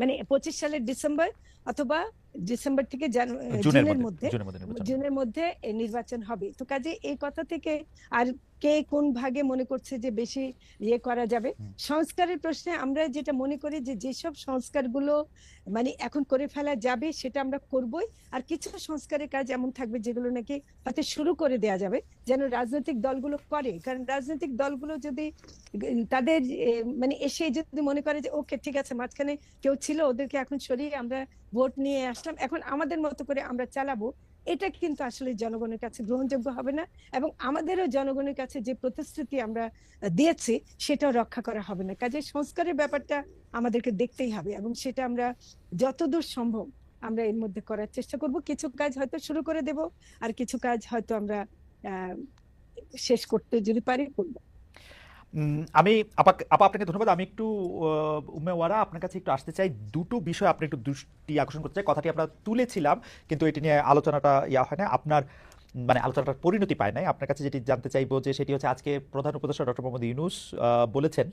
মানে 25 সালের ডিসেম্বর অথবা ডিসেম্বর থেকে জুনের জুনের মধ্যে মধ্যে জুনের মধ্যে নির্বাচন হবে। জুনের মধ্যে নির্বাচন হবে। তো কাজে এই কথা থেকে আর কে কোন ভাগে মনে করছে যে বেশি ইয়ে করা যাবে। হুম। সংস্কারের প্রশ্নে আমরা যেটা মনে করি যে যেসব সংস্কারগুলো মানে এখন করে ফেলা যাবে সেটা আমরা করবই। আর কিছু সংস্কারের কাজ এমন থাকবে যেগুলো নাকি হয়তো শুরু করে দেয়া যাবে, যেন রাজনৈতিক দলগুলো করে। কারণ রাজনৈতিক দলগুলো যদি তাদের মানে এসে যদি মনে করে যে ওকে ঠিক আছে মাঝখানে কেউ ছিল ওদেরকে এখন সরিয়ে আমরা ভোট নিয়ে আসলাম, এখন আমাদের মতো করে আমরা চালাবো, এটা কিন্তু আসলে জনগণের কাছে গ্রহণযোগ্য হবে না। এবং আমাদেরও জনগণের কাছে যে প্রতিশ্রুতি আমরা দিয়েছি সেটাও রক্ষা করা হবে না। কাজে সংস্কারের ব্যাপারটা আমাদেরকে দেখতেই হবে এবং সেটা আমরা যতদূর সম্ভব আমরা এর মধ্যে করার চেষ্টা করব। কিছু কাজ হয়তো শুরু করে দেব, আর কিছু কাজ হয়তো আমরা আহ শেষ করতে যদি পারি করবো। আমি আপা আপনাকে ধন্যবাদ। আমি একটু উম্মে ওয়ারা আপনার কাছে একটু আসতে চাই। দুটো বিষয় আপনি একটু দৃষ্টি আকর্ষণ করতে চাই। কথাটি আমরা তুলেছিলাম কিন্তু এটি নিয়ে আলোচনাটা হয় না, আপনার মানে আলোচনাটার পরিণতি পায় নাই। আপনার কাছে যেটি জানতে চাইবো যে সেটি হচ্ছে আজকে প্রধান উপদেষ্টা ডক্টর মোহাম্মদ ইউনূস বলেছেন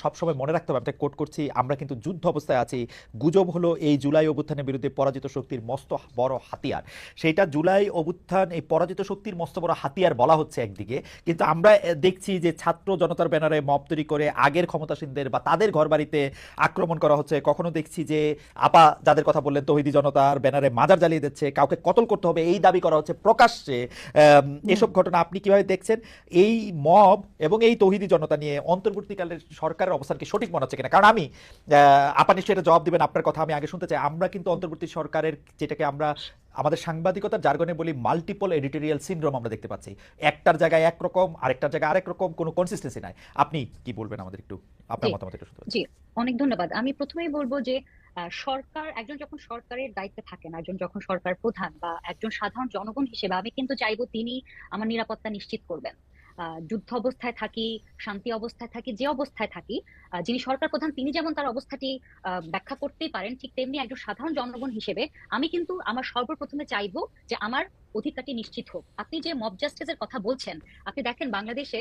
সবসময় মনে রাখতে হবে, আমি কোট করছি, আমরা কিন্তু যুদ্ধ অবস্থায় আছি। গুজব হলো এই জুলাই অভ্যুত্থানের বিরুদ্ধে পরাজিত শক্তির মস্ত বড় হাতিয়ার। সেইটা জুলাই অভ্যুত্থান এই পরাজিত শক্তির মস্ত বড় হাতিয়ার বলা হচ্ছে একদিকে, কিন্তু আমরা দেখছি যে ছাত্র জনতার ব্যানারে মব তৈরি করে আগের ক্ষমতাসীনদের বা তাদের ঘরবাড়িতে আক্রমণ করা হচ্ছে। কখনো দেখছি যে আপা যাদের কথা বললেন তৌহিদি জনতার ব্যানারে মাজার জ্বালিয়ে দিচ্ছে, কাউকে কতল করতে হবে এই দাবি করা হচ্ছে প্রকাশ্যে। এসব ঘটনা আপনি কিভাবে দেখছেন? এই মব এবং এই তৌহিদি জনতা নিয়ে অন্তর্বর্তীকালের সরকারের অবস্থান কি সঠিক মনে হচ্ছে কিনা? কারণ আমি আপা নিশ্চয়ই এটা জবাব দিবেন, আপনার কথা আমি আগে শুনতে চাই। আমরা কিন্তু অন্তর্বর্তী সরকারের যেটাকে আমরা আমাদের সাংবাদিকতার জার্গনে বলি মাল্টিপল এডিটোরিয়াল সিনড্রোম আমরা দেখতে পাচ্ছি। একটার জায়গায় একরকম, আরেকটার জায়গায় আরেক রকম, কোনো কনসিস্টেন্সি নাই। আপনি কি বলবেন আমাদের একটু জি আপনার মতামত একটু শুনতে জি, পাচ্ছি। অনেক ধন্যবাদ। আমি প্রথমেই বলবো যে সরকার, একজন যখন সরকারের দায়িত্বে থাকেন, একজন যখন সরকার প্রধান বা একজন সাধারণ জনগণ হিসেবে আমি কিন্তু চাইবো তিনি আমার নিরাপত্তা নিশ্চিত করবেন। যুদ্ধ অবস্থায় থাকি, শান্তি অবস্থায় থাকি, যে অবস্থায় থাকি, যিনি সরকার প্রধান তিনি যেমন তার অবস্থাটি ব্যাখ্যা করতেই পারেন, ঠিক তেমনি একজন সাধারণ জনগণ হিসেবে আমি কিন্তু আমার সর্বপ্রথমে চাইবো যে আমার অধিকারটি নিশ্চিত হোক। আপনি যে মব জাস্টিসের কথা বলছেন, আপনি দেখেন বাংলাদেশে,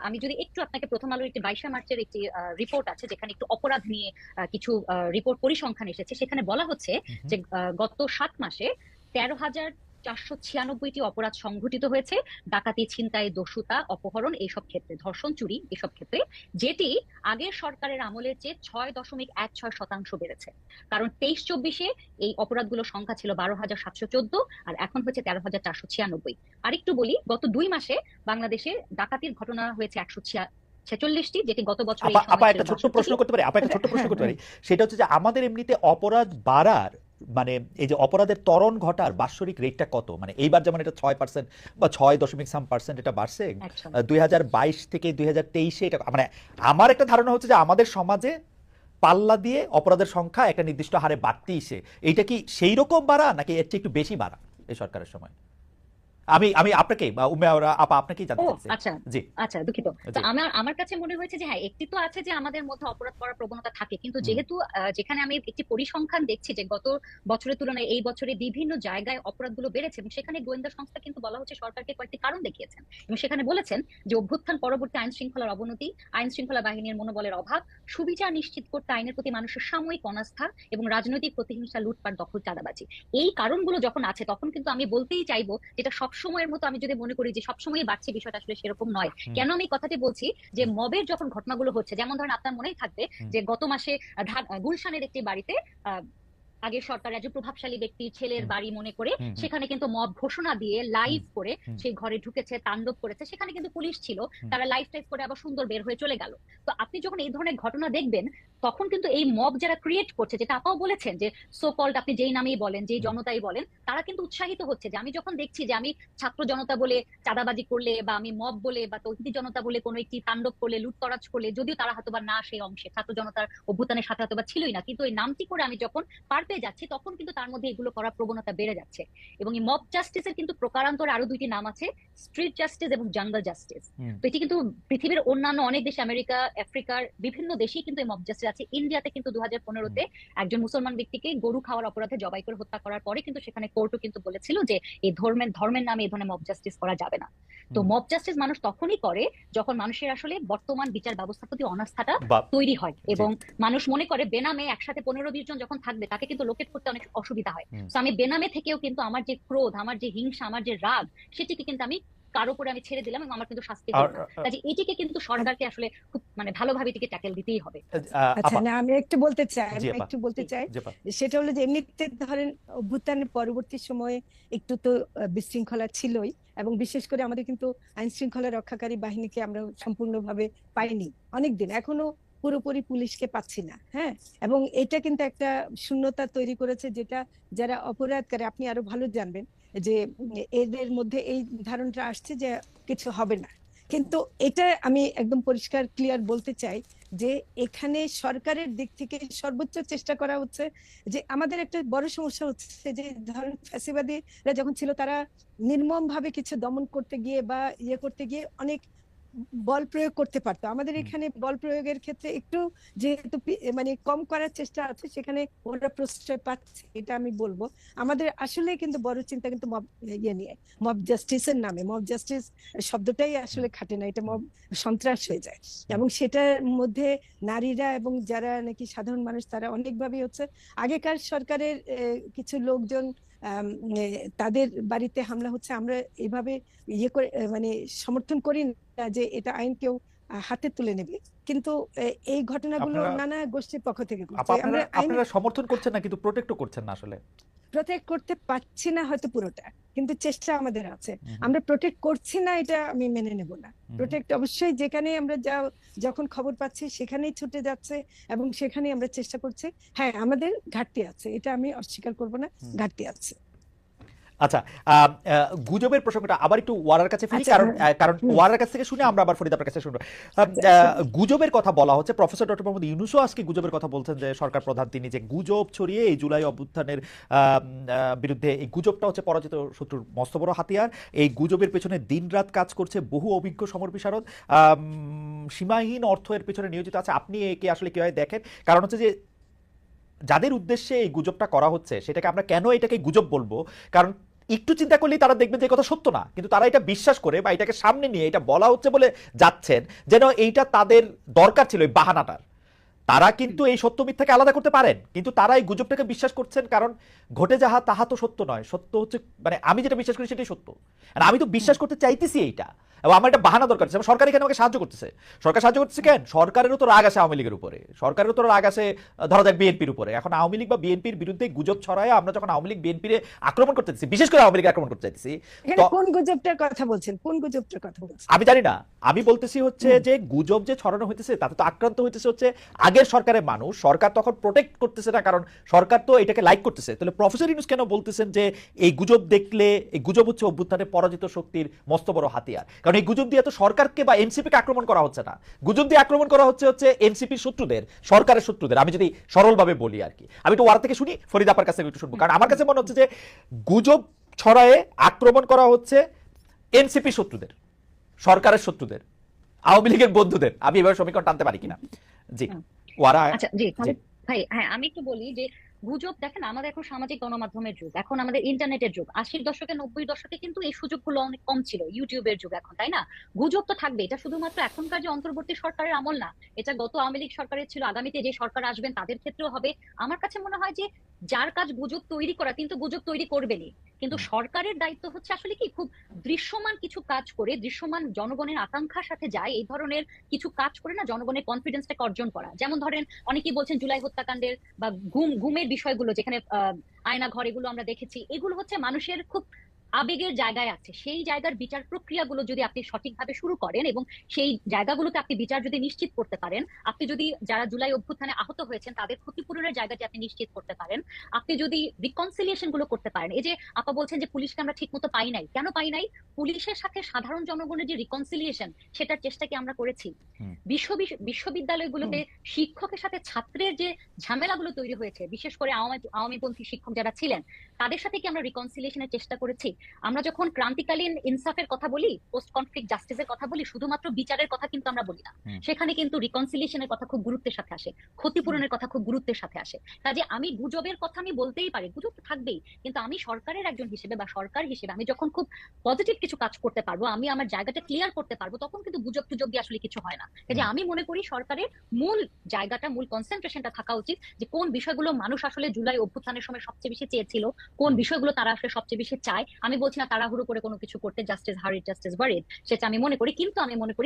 আমি যদি একটু আপনাকে প্রথম আলোর একটি 22 মার্চের একটি রিপোর্ট আছে যেখানে একটু অপরাধ নিয়ে কিছু রিপোর্ট পরিসংখ্যান এসেছে, সেখানে বলা হচ্ছে যে গত 7 মাসে 13,496টি অপরাধ সংঘটিত হয়েছে, ডাকাতি, ছিনতাই, দস্যুতা, অপহরণ, এইসব ক্ষেত্রে, ধর্ষণ, চুরি, এসব ক্ষেত্রে, যেটি আগের সরকারের আমলের চেয়ে 6.16% বেড়েছে। কারণ 23-24-এ এই অপরাধগুলোর সংখ্যা ছিল 12,714, আর এখন হচ্ছে 13,496। আরেকটু বলি, গত 2 মাসে বাংলাদেশে ডাকাতির ঘটনা হয়েছে 146টি, যেটি গত বছর এই আপা আপা সময় ছিল একটা ছোট্ট 62টি। প্রশ্ন করতে পারি? আপা একটা ছোট্ট প্রশ্ন হ্যাঁ করতে হ্যাঁ। পারি? সেটা হচ্ছে যে আমাদের এমনিতে অপরাধ বাড়ার মানে এই যে অপরাধের ত্বরণ ঘটার বাৎসরিক রেটটা কত? মানে এইবার যেমন এটা 6% বা 6 দশমিক সাম% এটা বাড়ছে। একদম 2022 থেকে 2023-এ এটা মানে আমার একটা ধারণা হচ্ছে যে আমাদের সমাজে পাল্লা দিয়ে অপরাধের সংখ্যা একটা নির্দিষ্ট হারে বাড়তেইছে। এইটা কি সেই রকম বাড়া নাকি এর চেয়ে একটু বেশি বাড়া এই সরকারের সময়? আমি আমি আপনাকে বা উম্মে ওরা আপা আপনাকেই ও জানতে চাইছি। আচ্ছা, জি আচ্ছা দুঃখিত। তো জি। আমার আমার কাছে মনে হয়েছে যে হ্যাঁ, একটি তো আছে যে আমাদের মধ্যে অপরাধ করার প্রবণতা থাকে, কিন্তু হুম যেহেতু যেখানে আমি একটি পরিসংখ্যান দেখছি যে গত বছরের তুলনায় এই বছরে বিভিন্ন জায়গায় অপরাধগুলো বেড়েছে, এবং সেখানে গোয়েন্দা সংস্থা কিন্তু বলা হচ্ছে সরকারকে কয়েকটি কারণ দেখিয়েছেন, এবং সেখানে বলেছেন যে অভ্যুত্থান পরবর্তী আইন শৃঙ্খলার অবনতি, আইন শৃঙ্খলা বাহিনীর মনোবলের অভাব, সুবিচার নিশ্চিত করতে আইনের প্রতি মানুষের সাময়িক অনাস্থা, এবং রাজনৈতিক প্রতিহিংসা, লুটপাট, দখল, চাঁদাবাজি। এই কারণগুলো যখন আছে তখন কিন্তু আমি বলতেই চাইবো যেটা সবসময়ের মতো আমি যদি মনে করি যে সবসময় বাড়ছে, বিষয়টা আসলে সেরকম নয়। হুম কেন আমি এই কথাটি বলছি? যে মবের যখন ঘটনাগুলো হচ্ছে, যেমন ধরেন আপনার মনেই থাকবে হুম যে গত মাসে গুলশানের একটি বাড়িতে আহ আগের সরকার একজন প্রভাবশালী ব্যক্তির ছেলের হুম বাড়ি মনে করে হুম হুম সেখানে কিন্তু মব ঘোষণা দিয়ে হুম লাইভ করে হুম সেই ঘরে ঢুকেছে, তাণ্ডব করেছে, সেখানে কিন্তু পুলিশ ছিল, হুম তারা লাইভ টাইভ করে আবার সুন্দর বের হয়ে চলে গেল। তো আপনি যখন এই ধরনের ঘটনা দেখবেন, তখন কিন্তু এই মব যারা ক্রিয়েট করছে, যেটা আপাও বলেছেন যে সো কল্ড, আপনি যেই নামেই বলেন, যেই হুম জনতাই বলেন, তারা কিন্তু উৎসাহিত হচ্ছে। যে আমি যখন দেখছি যে আমি ছাত্র জনতা বলে চাঁদাবাজি করলে, বা আমি মব বলে বা তৌহিদি জনতা বলে কোনো একটি তাণ্ডব করলে, লুটতরাজ করলে, যদিও তারা হয়তো বা না সেই অংশে ছাত্র জনতার অভ্যুত্থানের সাথে হয়তো বা ছিলই না, কিন্তু ওই নামটি করে আমি যখন পার পেয়ে হয়ে যাচ্ছি তখন কিন্তু তার মধ্যে এগুলো করার প্রবণতা বেড়ে যাচ্ছে। এবং এই মব জাস্টিসের কিন্তু প্রকারান্তরে আরো দুইটি নাম আছে, স্ট্রিট জাস্টিস এবং জাঙ্গল জাস্টিস। তো এটি কিন্তু পৃথিবীর অন্যান্য অনেক দেশে, আমেরিকা, আফ্রিকার বিভিন্ন দেশেই কিন্তু এই মব জাস্টিস আছে। ইন্ডিয়াতে কিন্তু 2015-তে একজন মুসলমান ব্যক্তিকে গরু খাওয়ার অপরাধে জবাই করে হত্যা করার পরে কিন্তু সেখানে কোর্টও কিন্তু বলেছিল যে এই ধর্মের নামে এই ধরনের মব জাস্টিস করা যাবে না। তো মব জাস্টিস মানুষ তখনই করে যখন মানুষের আসলে বর্তমান বিচার ব্যবস্থার প্রতি অনাস্থাটা তৈরি হয় এবং মানুষ মনে করে বেনামে একসাথে 15-20 জন যখন থাকবে তাকে কিন্তু লোকেট করতে অনেক অসুবিধা হয়। তো আমি বেনামে থেকেও কিন্তু আমার যে ক্রোধ, আমার যে হিংসা, আমার যে রাগ, সেটিকে কিন্তু আমি কারো উপরে আমি ছেড়ে দিলাম এবং আমার কিন্তু শাস্তি হবে না। কাজে এটিকে কিন্তু সরকারকে আসলে খুব ভালোভাবে এটিকে ট্যাকেল দিতেই হবে। আচ্ছা, না আমি একটু বলতে চাই সেটা হলো যে এমনিতে ধরেন অভ্যুত্থানের পরবর্তী সময়ে একটু তো বিশৃঙ্খলা ছিলই, এবং বিশেষ করে আমাদের কিন্তু আইন শৃঙ্খলা রক্ষাকারী বাহিনীকে আমরা সম্পূর্ণভাবে পাইনি অনেকদিন, এখনো পুরোপুরি পুলিশকে পাচ্ছি না। হ্যাঁ, এবং এটা কিন্তু একটা শূন্যতা তৈরি করেছে, যেটা যারা অপরাধ করে আপনি আরো ভালো জানবেন যে এদের মধ্যে এই ধারণাটা আসছে যে কিছু হবে না। কিন্তু এটা আমি একদম পরিষ্কার ক্লিয়ার বলতে চাই যে এখানে সরকারের দিক থেকে সর্বোচ্চ চেষ্টা করা হচ্ছে। যে আমাদের একটা বড় সমস্যা হচ্ছে যে ধরেন ফ্যাসিবাদীরা যখন ছিল তারা নির্মম ভাবে কিছু দমন করতে গিয়ে বা করতে গিয়ে অনেক বল প্রয়োগ করতে পারতো। আমাদের এখানে বল প্রয়োগের ক্ষেত্রে একটু যেহেতু কম করার চেষ্টা আছে, সেখানে ওরা প্রশ্রয় পাচ্ছে, এটা আমি বলবো। আমাদের আসলে কিন্তু বড় চিন্তা কিন্তু মব নিয়ে, মব জাস্টিসের নামে। মব জাস্টিস শব্দটাই আসলে খাটে না, এটা মব সন্ত্রাস হয়ে যায়। এবং সেটার মধ্যে নারীরা এবং যারা নাকি সাধারণ মানুষ তারা অনেকভাবে হচ্ছে। আগেকার সরকারের কিছু লোকজন তাদের বাড়িতে হামলা হচ্ছে, আমরা এভাবে করে সমর্থন করি না যে এটা আইন কেউ হাতে তুলে নেবে, কিন্তু এই ঘটনাগুলো নানা গোষ্ঠীর পক্ষ থেকে ঘটছে। আপনারা সমর্থন করছেন না, কিন্তু প্রোটেক্টও করছেন না। আসলে প্রোটেক্ট করতে পারছি না হয়তো পুরোটা, কিন্তু চেষ্টা আমাদের আছে। আমরা প্রোটেক্ট করছি না এটা আমি মেনে নেব না। প্রোটেক্ট অবশ্যই, যেখানে আমরা যখন খবর পাচ্ছি সেখানেই ছুটে যাচ্ছে এবং সেখানেই আমরা চেষ্টা করছি। হ্যাঁ, আমাদের ঘাটতি আছে, এটা আমি অস্বীকার করব না, ঘাটতি আছে। আচ্ছা, গুজবের প্রসঙ্গটা আবার একটু ওয়ারার কাছে ফিরি, কারণ ওয়ারার কাছ থেকে শুনে আমরা আবার ফরিদ আপনার কাছে শুনবো। গুজবের কথা বলা হচ্ছে, প্রফেসর ডক্টর মোহাম্মদ ইউনূসও আজকে গুজবের কথা বলছেন যে সরকার প্রধান তিনি যে গুজব ছড়িয়ে এই জুলাই অভ্যুত্থানের বিরুদ্ধে, এই গুজবটা হচ্ছে পরাজিত শত্রুর মস্ত বড় হাতিয়ার। এই গুজবের পেছনে দিনরাত কাজ করছে বহু অভিজ্ঞ সমর বিশারদ, সীমাহীন অর্থ এর পেছনে নিয়োজিত আছে। আপনি একে আসলে কিভাবে দেখেন? কারণ হচ্ছে যে যাদের উদ্দেশ্যে এই গুজবটা করা হচ্ছে সেটাকে আমরা কেন এটাকে গুজব বলবো? কারণ একটু চিন্তা করলেই তারা দেখবেন যে কথা সত্য না, কিন্তু তারা এটা বিশ্বাস করে বা এটাকে সামনে নিয়ে এটা বলা হচ্ছে বলে যাচ্ছেন যেন এইটা তাদের দরকার ছিল, এই বাহানাটার। তারা কিন্তু এই সত্য মিথ্যাকে আলাদা করতে পারেন, কিন্তু তারা এই গুজবটাকে বিশ্বাস করছেন কারণ ঘটে যাহা তাহা তো সত্য নয়। সত্য হচ্ছে আমি যেটা বিশ্বাস করি সেটাই সত্য, আর আমি তো বিশ্বাস করতে চাইতেছি এইটা, এবং আমার একটা বাহানা দরকার আছে। সরকার এখানে আমাকে সাহায্য করতেছে। সরকার সাহায্য করতেছে কেন? সরকারেরও তো রাগ আছে আওয়ামী লীগের উপরে, সরকারেরও তো রাগ আছে ধরা যাক বিএনপির উপরে। এখন আওয়ামী লীগ বা বিএনপির বিরুদ্ধে গুজব ছড়ায় আমরা যখন আওয়ামী লীগ বিএনপির আক্রমণ করতে চাইছি, বিশেষ করে আওয়ামী লীগ আক্রমণ করতে চাইছি, কোন গুজবটার কথা বলছেন? কোন গুজবটার কথা বলছেন আমি জানি না। আমি বলতেছি হচ্ছে যে গুজব যে ছড়ানো হইতেছে তাতে তো আক্রান্ত হইতেছে হচ্ছে আগের সরকারের মানুষ। সরকার তখন প্রোটেক্ট করতেছে না, কারণ সরকার তো এটাকে লাইক করতেছে। তাহলে প্রফেসর ইউনূস কেন বলতেছেন যে এই গুজব দেখলে, এই গুজব হচ্ছে অভ্যুত্থানের পরাজিত শক্তির মস্ত বড় হাতিয়ার? কারণ এই গুজব দিয়ে তো সরকারকে বা এনসিপিকে আক্রমণ করা হচ্ছে না, গুজব দিয়ে আক্রমণ করা হচ্ছে এনসিপির শত্রুদের, সরকারের শত্রুদের। আমি যদি সরলভাবে বলি আর কি। আমি একটু ওয়ার থেকে শুনি, ফরিদ আপার কাছে একটু শুনবো, কারণ আমার কাছে মনে হচ্ছে যে গুজব ছড়ায়ে আক্রমণ করা হচ্ছে এনসিপি শত্রুদের, সরকারের শত্রুদের, আওয়ামী লীগের বন্ধুদের। আমি এবার সমীকরণ টানতে পারি কিনা? জি ওয়ারা। আচ্ছা, জি ভাই, হ্যাঁ আমি একটু বলি যে গুজব, দেখেন আমাদের এখন সামাজিক গণমাধ্যমের যুগ, এখন আমাদের ইন্টারনেটের যুগ। 80-র দশকে 90-র দশকে কিন্তু এই সুযোগগুলো অনেক কম ছিল, ইউটিউবের যুগ এখন, তাই না? গুজব তো থাকবে, এটা শুধুমাত্র এখনকার যে অন্তর্বর্তী সরকারের আমল না, এটা গত আওয়ামী লীগ সরকারের ছিল, আগামীতে যে সরকার আসবেন তাদের ক্ষেত্রেও হবে। আমার কাছে মনে হয় যে যার কাজ গুজব তৈরি করা, কিন্তু গুজব তৈরি করবেনই, কিন্তু সরকারের দায়িত্ব হচ্ছে আসলে কি খুব দৃশ্যমান কিছু কাজ করে, দৃশ্যমান জনগণের আকাঙ্ক্ষার সাথে যায় এই ধরনের কিছু কাজ করে না জনগণের কনফিডেন্সটাকে অর্জন করা। যেমন ধরেন অনেকেই বলছেন জুলাই হত্যাকাণ্ডের বা ঘুমের বিষয়গুলো, যেখানে আয়না ঘর, এগুলো আমরা দেখেছি, এগুলো হচ্ছে মানুষের খুব আবেগের জায়গায় আছে, সেই জায়গার বিচার প্রক্রিয়াগুলো যদি আপনি সঠিকভাবে শুরু করেন এবং সেই জায়গাগুলোতে আপনি বিচার যদি নিশ্চিত করতে পারেন, আপনি যদি যারা জুলাই অভ্যুত্থানে আহত হয়েছেন তাদের ক্ষতিপূরণের জায়গাটি আপনি নিশ্চিত করতে পারেন, আপনি যদি রিকনসিলিয়েশন গুলো করতে পারেন। এই যে আপা বলছেন যে পুলিশকে আমরা ঠিক মতো পাই নাই, কেন পাই নাই? পুলিশের সাথে সাধারণ জনগণের যে রিকনসিলিয়েশন, সেটার চেষ্টা কি আমরা করেছি? হুম, বিশ্ববিদ্যালয়গুলোতে শিক্ষকের সাথে ছাত্রের যে ঝামেলাগুলো তৈরি হয়েছে, বিশেষ করে আওয়ামীপন্থী শিক্ষক যারা ছিলেন, তাদের সাথে কি আমরা রিকনসিলিয়েশনের চেষ্টা করেছি? আমরা যখন ক্রান্তিকালীন ইনসাফের কথা বলি, পোস্ট কনফ্লিক্ট জাস্টিসের কথা বলি, শুধুমাত্র বিচারের কথা কিন্তু আমরা বলি না, হুম, সেখানে কিন্তু রিকনসিলিয়েশনের কথা খুব গুরুত্বের সাথে আসে, ক্ষতিপূরণের কথা খুব গুরুত্বের সাথে আসে। কাজে আমি গুজবের কথা আমি বলতেই পারি, গুজব তো থাকবেই, কিন্তু আমি সরকারের একজন হিসেবে বা সরকার হিসেবে আমি যখন খুব পজিটিভ কিছু কাজ করতে পারবো, আমি আমার জায়গাটা ক্লিয়ার করতে পারবো, তখন কিন্তু গুজব টুজব দিয়ে আসলে কিছু হয় না। কাজে হুম, আমি মনে করি সরকারের মূল জায়গাটা, মূল কনসেন্ট্রেশনটা থাকা উচিত যে কোন বিষয়গুলো মানুষ আসলে জুলাই অভ্যুত্থানের সময় সবচেয়ে বেশি চেয়েছিল, কোন হুম। বিষয়গুলো তারা আসলে সবচেয়ে বেশি চায়। আমি বলছি না তাড়াহুড়ো করে কোনো কিছু করতে, জাস্টিস হারিড জাস্টিস বারিড, সেটা আমি মনে করি, কিন্তু আমি মনে করি